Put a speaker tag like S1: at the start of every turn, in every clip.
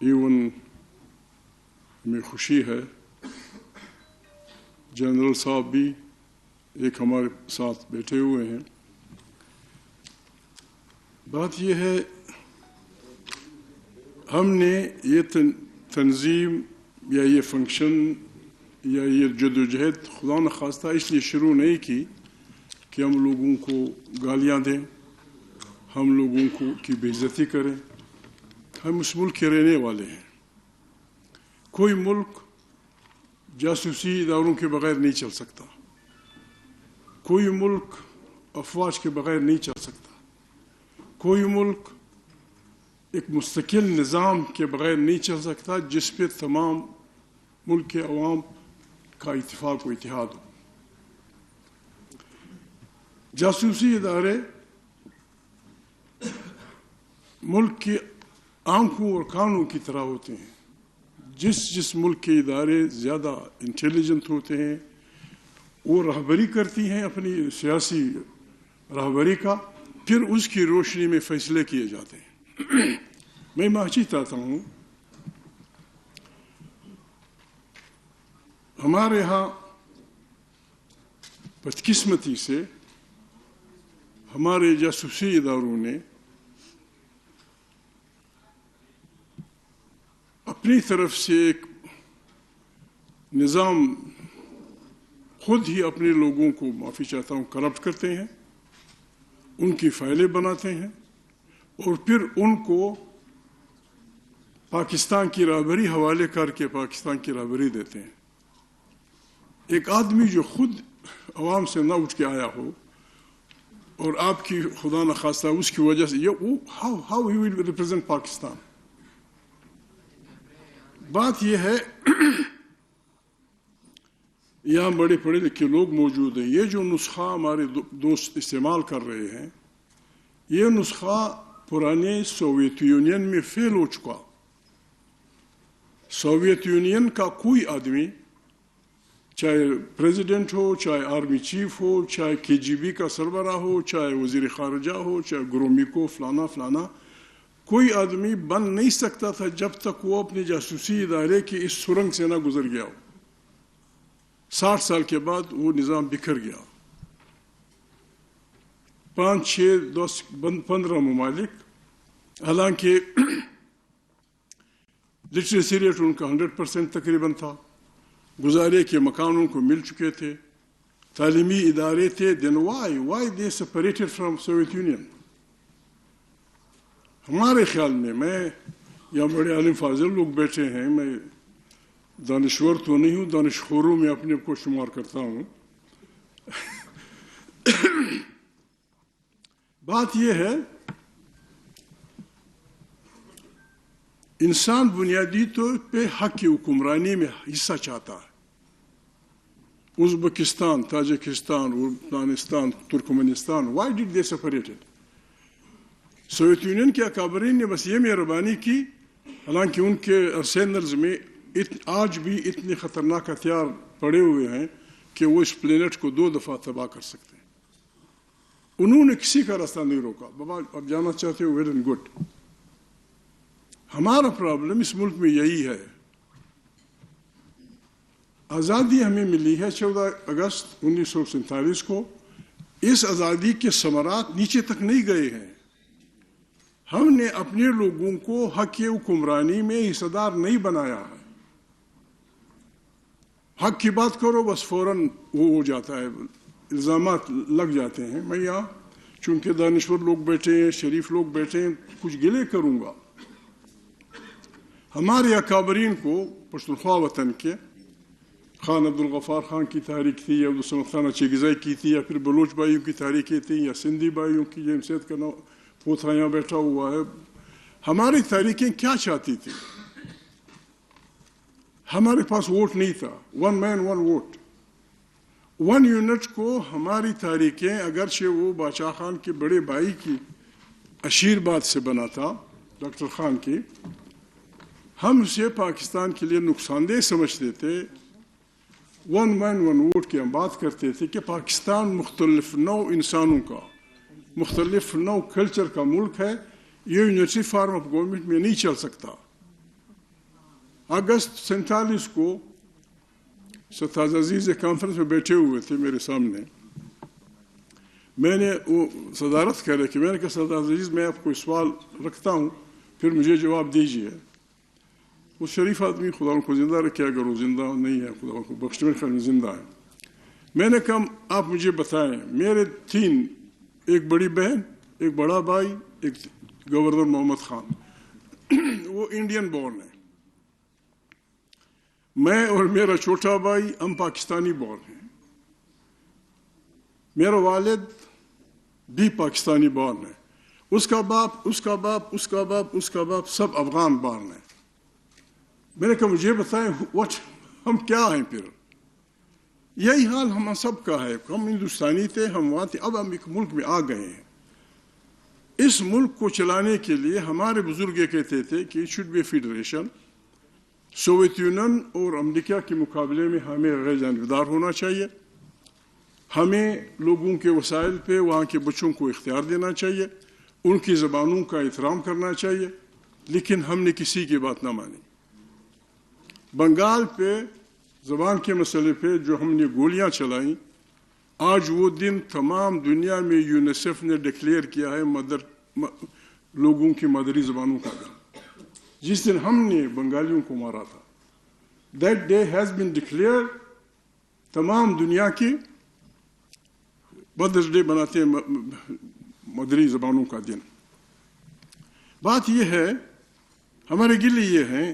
S1: Even ہمیں خوشی ہے جنرل صاحب بھی ایک ہمارے ساتھ بیٹھے ہوئے ہیں. بات یہ ہے ہم نے یہ تنظیم یا یہ فنکشن یا یہ جدوجہد خدا نخواستہ اس لیے شروع نہیں کی کہ ہم لوگوں کو گالیاں دیں، ہم لوگوں کی بے عزتی کریں. ہم اس ملک کے رہنے والے ہیں. کوئی ملک جاسوسی اداروں کے بغیر نہیں چل سکتا، کوئی ملک افواج کے بغیر نہیں چل سکتا، کوئی ملک ایک مستقل نظام کے بغیر نہیں چل سکتا جس پہ تمام ملک کے عوام کا اتفاق و اتحاد ہو. جاسوسی ادارے ملک کی آنکھوں اور کانوں کی طرح ہوتے ہیں. جس ملک کے ادارے زیادہ انٹیلیجنٹ ہوتے ہیں وہ رہبری کرتی ہیں اپنی سیاسی رہبری کا، پھر اس کی روشنی میں فیصلے کیے جاتے ہیں. میں معافی چاہتا ہوں، ہمارے ہاں بدقسمتی سے ہمارے جاسوسی اداروں نے اپنی طرف سے ایک نظام خود ہی اپنے لوگوں کو، معافی چاہتا ہوں، کرپٹ کرتے ہیں، ان کی فائلیں بناتے ہیں اور پھر ان کو پاکستان کی رہبری حوالے کر کے پاکستان کی رہبری دیتے ہیں. ایک آدمی جو خود عوام سے نہ اٹھ کے آیا ہو اور آپ کی خدا نخواستہ اس کی وجہ سے how he will represent Pakistan. بات یہ ہے یہاں بڑے پڑھے لکھے لوگ موجود ہیں. یہ جو نسخہ ہمارے دوست استعمال کر رہے ہیں، یہ نسخہ پرانے سوویت یونین میں فیل ہو چکا. سوویت یونین کا کوئی آدمی، چاہے پریزیڈنٹ ہو، چاہے آرمی چیف ہو، چاہے KGB کا سربراہ ہو، چاہے وزیر خارجہ ہو، چاہے گرومیکو فلانا، کوئی آدمی بن نہیں سکتا تھا جب تک وہ اپنے جاسوسی ادارے کی اس سرنگ سے نہ گزر گیا ہو. 60 سال کے بعد وہ نظام بکھر گیا. 5 6 10 15 ممالک، حالانکہ لٹریسی ریٹ ان کا 100% تقریباً تھا، گزارے کے مکان ان کو مل چکے تھے، تعلیمی ادارے تھے. then why they separated from Soviet Union؟ ہمارے خیال میں یا بڑے عالم فاضل لوگ بیٹھے ہیں، میں دانشور تو نہیں ہوں، دانشخوروں میں اپنے کو شمار کرتا ہوں. بات یہ ہے انسان بنیادی طور پہ حق کی حکمرانی میں حصہ چاہتا ہے. Uzbekistan, Tajikistan, Afghanistan, ترکمنستان، why did they separate it؟ Soviet union کے اکابرین نے بس یہ مہربانی کی، حالانکہ ان کے ارسینلز میں آج بھی اتنے خطرناک ہتھیار پڑے ہوئے ہیں کہ وہ اس پلینٹ کو 2 دفعہ تباہ کر سکتے ہیں. انہوں نے کسی کا راستہ نہیں روکا. بابا اب جانا چاہتے ہو، ویل اینڈ گڈ. ہمارا پرابلم اس ملک میں یہی ہے. آزادی ہمیں ملی ہے 14 اگست 1947 کو. اس آزادی کے ثمرات نیچے تک نہیں گئے ہیں. ہم نے اپنے لوگوں کو حق کی حکمرانی میں حصہ دار نہیں بنایا ہے. حق کی بات کرو بس فوراً وہ ہو جاتا ہے، الزامات لگ جاتے ہیں. میں یہاں چونکہ دانشور لوگ بیٹھے ہیں، شریف لوگ بیٹھے ہیں، کچھ گلے کروں گا. ہمارے اکابرین کو پشتونخوا وطن کے، خان عبدالغفار خان کی تحریک تھی، یا عبدالصمد خان اچھیگزئی کی تھی، یا پھر بلوچ بھائیوں کی تحریکیں تھیں، یا سندھی بھائیوں کی، جیم سید کا پوتھا یہاں بیٹھا ہوا ہے. ہماری تحریکیں کیا چاہتی تھی؟ ہمارے پاس ووٹ نہیں تھا. 1 man 1 vote، 1 یونٹ کو ہماری تحریکیں، اگرچہ وہ بادشاہ خان کے بڑے بھائی کی اشیر بات سے بنا تھا، ڈاکٹر خان کی، ہم اسے پاکستان کے لیے نقصان دہ سمجھتے تھے. 1 man 1 vote کی ہم بات کرتے تھے کہ پاکستان مختلف نوع انسانوں کا، مختلف نوع کلچر کا ملک ہے. یہ یونیٹری فارم آف گورنمنٹ میں نہیں چل سکتا. اگست 47 کو ستاز عزیز ایک کانفرنس میں بیٹھے ہوئے تھے میرے سامنے. میں نے وہ صدارت کر رہے کہ میں نے کہا ستاز عزیز میں آپ کو سوال رکھتا ہوں پھر مجھے جواب دیجیے. وہ شریف آدمی خدا ان کو زندہ رکھے, اگر وہ زندہ نہیں ہے خدا ان کو بخش, میرے خیال میں زندہ ہے. میں نے کہا آپ مجھے بتائیں, میرے 3 ایک بڑی بہن, ایک بڑا بھائی, ایک گورنر محمد خان, وہ انڈین بورن ہے. میں اور میرا چھوٹا بھائی ہم پاکستانی بورن ہیں. میرا والد بھی پاکستانی بورن ہے. اس کا باپ, اس کا باپ, اس کا باپ, اس کا باپ سب افغان بورن ہیں. میں نے کہا مجھے بتائیں ہم کیا ہیں پھر؟ یہی حال ہم سب کا ہے. ہم ہندوستانی تھے, ہم وہاں تھے, اب ہم ایک ملک میں آ گئے ہیں. اس ملک کو چلانے کے لیے ہمارے بزرگ یہ کہتے تھے کہ it should be a federation. Soviet Union اور امریکہ کے مقابلے میں ہمیں غیر جانبدار ہونا چاہیے. ہمیں لوگوں کے وسائل پہ وہاں کے بچوں کو اختیار دینا چاہیے, ان کی زبانوں کا احترام کرنا چاہیے. لیکن ہم نے کسی کی بات نہ مانی. بنگال پہ زبان کے مسئلے پہ جو ہم نے گولیاں چلائیں, آج وہ دن تمام دنیا میں یونیسیف نے ڈکلیئر کیا ہے لوگوں کی مادری زبانوں کا دن. جس دن ہم نے بنگالیوں کو مارا تھا, that day has been declare. تمام دنیا کی مدرس ڈے بناتے ہیں مادری زبانوں کا دن. بات یہ ہے, ہمارے گلے یہ ہیں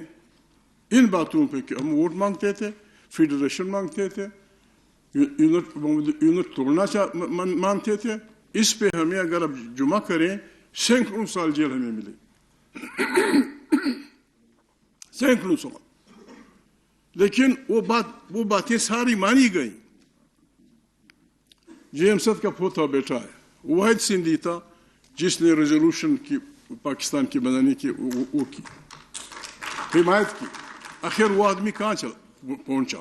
S1: ان باتوں پہ کہ ہم ووٹ مانگتے تھے, فیڈریشن مانگتے تھے, یونٹ توڑنا مانتے تھے. اس پہ ہمیں اگر اب جمع کریں سینکڑوں سال جیل ہمیں ملے, سینکڑوں سال. لیکن وہ باتیں ساری مانی گئیں. جے ایم صد کا پوتا بیٹا ہے, واحد سندھی تھا جس نے ریزولوشن کی پاکستان کی بنانے کی وہ کی حمایت کی. آخر وہ آدمی کہاں پہنچا؟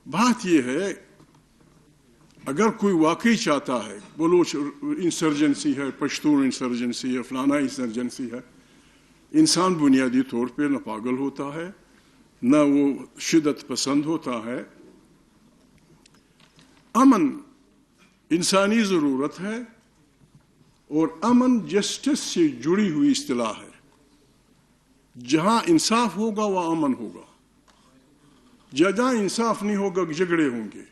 S1: بات یہ ہے اگر کوئی واقعی چاہتا ہے بلوچ انسرجنسی ہے, پشتون انسرجنسی ہے, فلانا انسرجنسی ہے, انسان بنیادی طور پہ نہ پاگل ہوتا ہے نہ وہ شدت پسند ہوتا ہے. امن انسانی ضرورت ہے اور امن جسٹس سے جڑی ہوئی اصطلاح ہے. جہاں انصاف ہوگا وہاں امن ہوگا, جہاں انصاف نہیں ہوگا جھگڑے ہوں گے.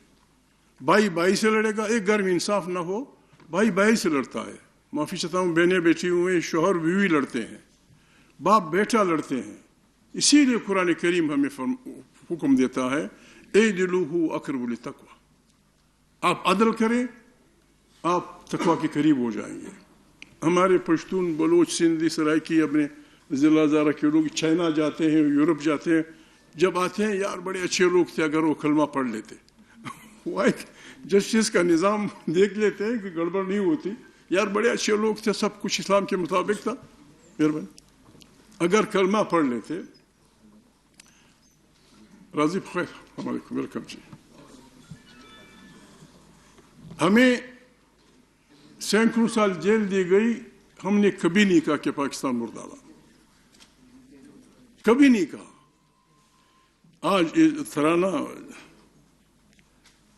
S1: بھائی بھائی سے لڑے گا, ایک گھر میں انصاف نہ ہو بھائی بھائی سے لڑتا ہے. معافی چاہتا ہوں, بہنیں بیٹھی ہوئے ہیں, شوہر بیوی لڑتے ہیں, باپ بیٹا لڑتے ہیں. اسی لیے قرآن کریم ہمیں حکم دیتا ہے اعدلوا اقرب للتقوی. آپ عدل کریں, آپ تقوی کے قریب ہو جائیں گے. ہمارے پشتون, بلوچ, سندھی, سرائکی اپنے ضلع زارہ کے لوگ چائنا جاتے ہیں, یورپ جاتے ہیں, جب آتے ہیں یار بڑے اچھے لوگ تھے اگر وہ کلمہ پڑھ لیتے. وہ ایک جسٹس کا نظام دیکھ لیتے ہیں کہ گڑبڑ نہیں ہوتی, یار بڑے اچھے لوگ تھے, سب کچھ اسلام کے مطابق تھا, مہربانی اگر کلمہ پڑھ لیتے. راضی خیر السلام علیکم, ویلکم جی. ہمیں سینکڑوں سال جیل دی گئی, ہم نے کبھی نہیں کہا کہ پاکستان مرد آباد, کبھی نہیں کہا. آج ترانہ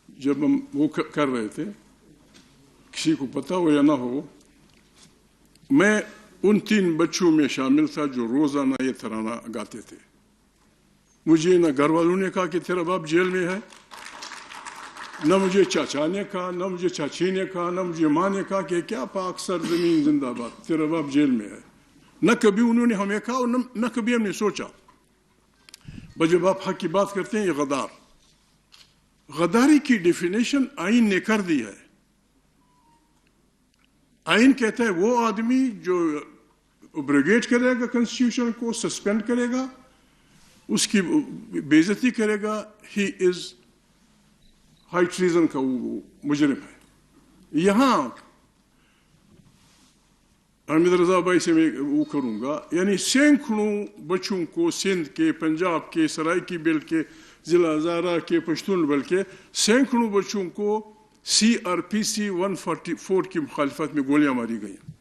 S1: جب ہم وہ کر رہے تھے, کسی کو پتا ہو یا نہ ہو, میں ان 3 بچوں میں شامل تھا جو روزانہ یہ ترانہ گاتے تھے. مجھے نہ گھر والوں نے کہا کہ تیرا باپ جیل میں ہے, نہ مجھے چاچا نے کہا, نہ مجھے چاچی نے کہا, نہ مجھے ماں نے کہا کہ کیا پاک سرزمین زندہ باد, تیرا باپ جیل میں ہے. نہ کبھی انہوں نے ہمیں کہا اور نہ کبھی ہم نے سوچا. بس جب آپ حق کی بات کرتے ہیں, یہ غدار, غداری کی ڈیفینیشن آئین نے کر دی ہے. آئین کہتا ہے وہ آدمی جو ابروگیٹ کرے گا کنسٹیٹیوشن کو, سسپینڈ کرے گا, اس کی بے عزتی کرے گا, ہی از ہائی ٹریزن کا وہ مجرم ہے. یہاں حامد رضا بھائی سے میں وہ کروں گا, یعنی سینکڑوں بچوں کو سندھ کے, پنجاب کے, سرائکی بیلٹ کے, ضلع ہزارہ کے, پشتون بیلٹ کے سینکڑوں بچوں کو CRPC 144 کی مخالفت میں گولیاں ماری گئیں.